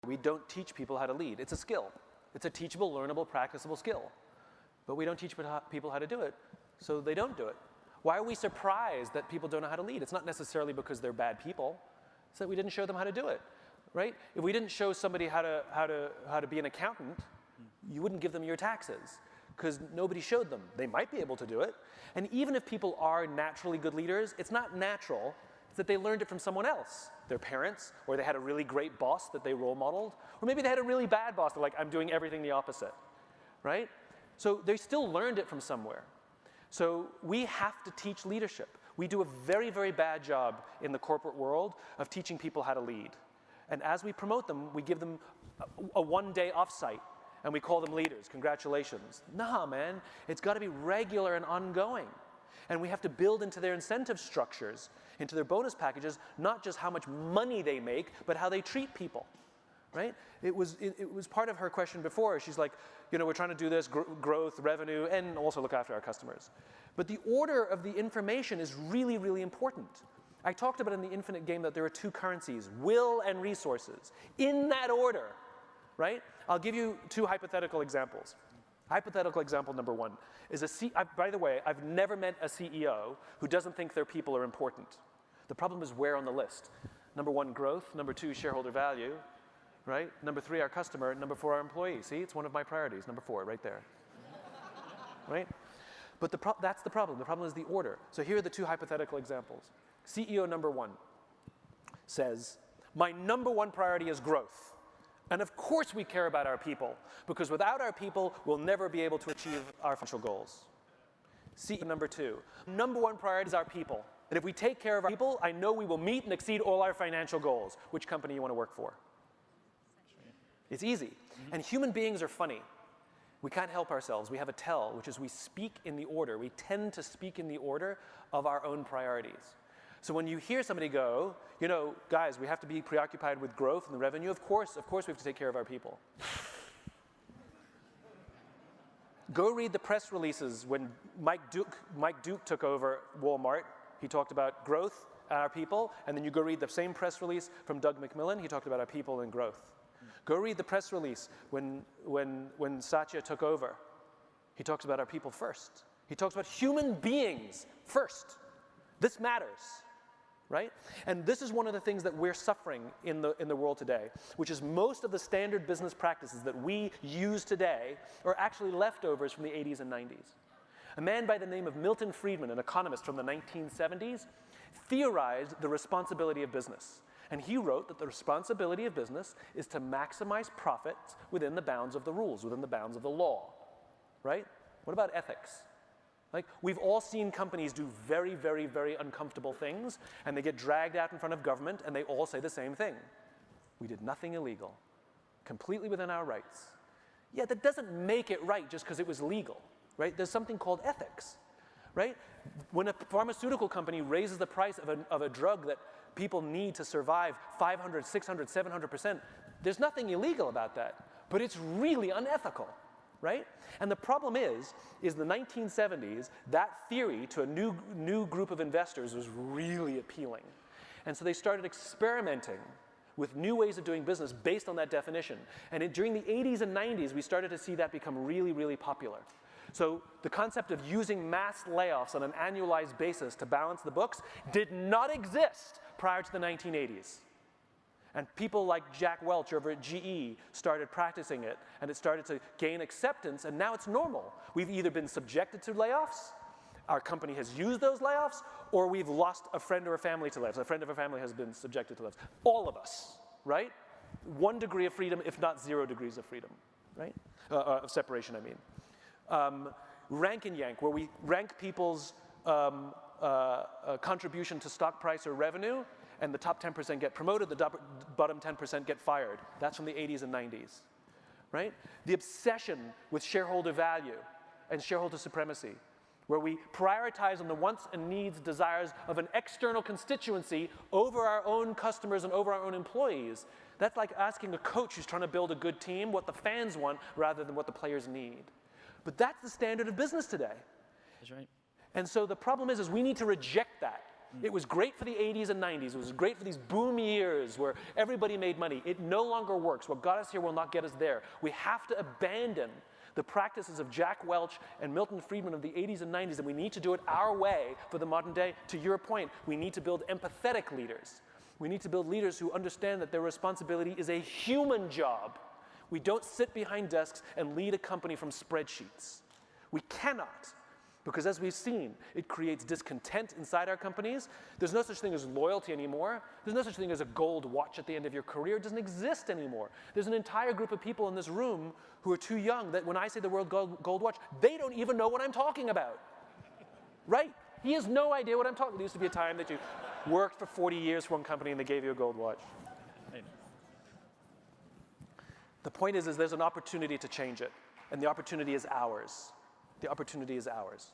We don't teach people how to lead. It's a skill. It's a teachable, learnable, practicable skill. But we don't teach people how to do it, so they don't do it. Why are we surprised that people don't know how to lead? It's not necessarily because they're bad people. It's that we didn't show them how to do it, right? If we didn't show somebody how to be an accountant, you wouldn't give them your taxes because nobody showed them. They might be able to do it. And even if people are naturally good leaders, it's not natural. It's that they learned it from someone else, their parents, or they had a really great boss that they role modeled, or maybe they had a really bad boss. They're like, I'm doing everything the opposite, right? So they still learned it from somewhere. So we have to teach leadership. We do a very, very bad job in the corporate world of teaching people how to lead. And as we promote them, we give them a one-day offsite, and we call them leaders. Congratulations. Nah, man, it's got to be regular and ongoing. And we have to build into their incentive structures, into their bonus packages, not just how much money they make, but how they treat people. Right? It was part of her question before. She's like, you know, we're trying to do this, growth, revenue, and also look after our customers. But the order of the information is really, really important. I talked about in the infinite game that there are two currencies, will and resources, in that order, right? I'll give you two hypothetical examples. Hypothetical example number one is by the way, I've never met a CEO who doesn't think their people are important. The problem is where on the list. Number one, growth. Number two, shareholder value. Right? Number three, our customer. Number four, our employee. See, it's one of my priorities. Number four, right there. Right? But that's the problem. The problem is the order. So here are the two hypothetical examples. CEO number one says, my number one priority is growth. And of course we care about our people, because without our people, we'll never be able to achieve our financial goals. CEO number two, number one priority is our people. And if we take care of our people, I know we will meet and exceed all our financial goals. Which company you want to work for? It's easy. And human beings are funny. We can't help ourselves. We have a tell, which is we speak in the order. We tend to speak in the order of our own priorities. So when you hear somebody go, you know, guys, we have to be preoccupied with growth and the revenue, of course we have to take care of our people. Go read the press releases when Mike Duke took over Walmart. He talked about growth and our people, and then you go read the same press release from Doug McMillon. He talked about our people and growth. Go read the press release when Satya took over. He talks about our people first. He talks about human beings first. This matters, right? And this is one of the things that we're suffering in the world today, which is most of the standard business practices that we use today are actually leftovers from the 80s and 90s. A man by the name of Milton Friedman, an economist from the 1970s, theorized the responsibility of business. And he wrote that the responsibility of business is to maximize profits within the bounds of the rules, within the bounds of the law, right? What about ethics? Like, we've all seen companies do very, very, very uncomfortable things, and they get dragged out in front of government, and they all say the same thing. We did nothing illegal, completely within our rights. Yeah, that doesn't make it right just because it was legal, right? There's something called ethics, right? When a pharmaceutical company raises the price of a drug that people need to survive 500, 600, 700%, there's nothing illegal about that, but it's really unethical, right? And the problem is the 1970s, that theory to a new group of investors was really appealing. And so they started experimenting with new ways of doing business based on that definition. And during the 80s and 90s, we started to see that become really, really popular. So the concept of using mass layoffs on an annualized basis to balance the books did not exist prior to the 1980s. And people like Jack Welch over at GE started practicing it, and it started to gain acceptance, and now it's normal. We've either been subjected to layoffs, our company has used those layoffs, or we've lost a friend or a family to layoffs. A friend of a family has been subjected to layoffs. All of us, right? 1 degree of freedom, if not 0 degrees of freedom, right? Of separation, I mean. Rank and yank, where we rank people's contribution to stock price or revenue, and the top 10% get promoted, the bottom 10% get fired. That's from the 80s and 90s, right? The obsession with shareholder value and shareholder supremacy, where we prioritize on the wants and needs, desires of an external constituency over our own customers and over our own employees. That's like asking a coach who's trying to build a good team what the fans want rather than what the players need. But that's the standard of business today. That's right. And so the problem is we need to reject that. It was great for the 80s and 90s. It was great for these boom years where everybody made money. It no longer works. What got us here will not get us there. We have to abandon the practices of Jack Welch and Milton Friedman of the 80s and 90s, and we need to do it our way for the modern day. To your point, we need to build empathetic leaders. We need to build leaders who understand that their responsibility is a human job. We don't sit behind desks and lead a company from spreadsheets. We cannot. Because as we've seen, it creates discontent inside our companies. There's no such thing as loyalty anymore. There's no such thing as a gold watch at the end of your career. It doesn't exist anymore. There's an entire group of people in this room who are too young that when I say the word gold watch, they don't even know what I'm talking about. Right? He has no idea what I'm talking about. There used to be a time that you worked for 40 years for one company and they gave you a gold watch. The point is there's an opportunity to change it, and the opportunity is ours. The opportunity is ours.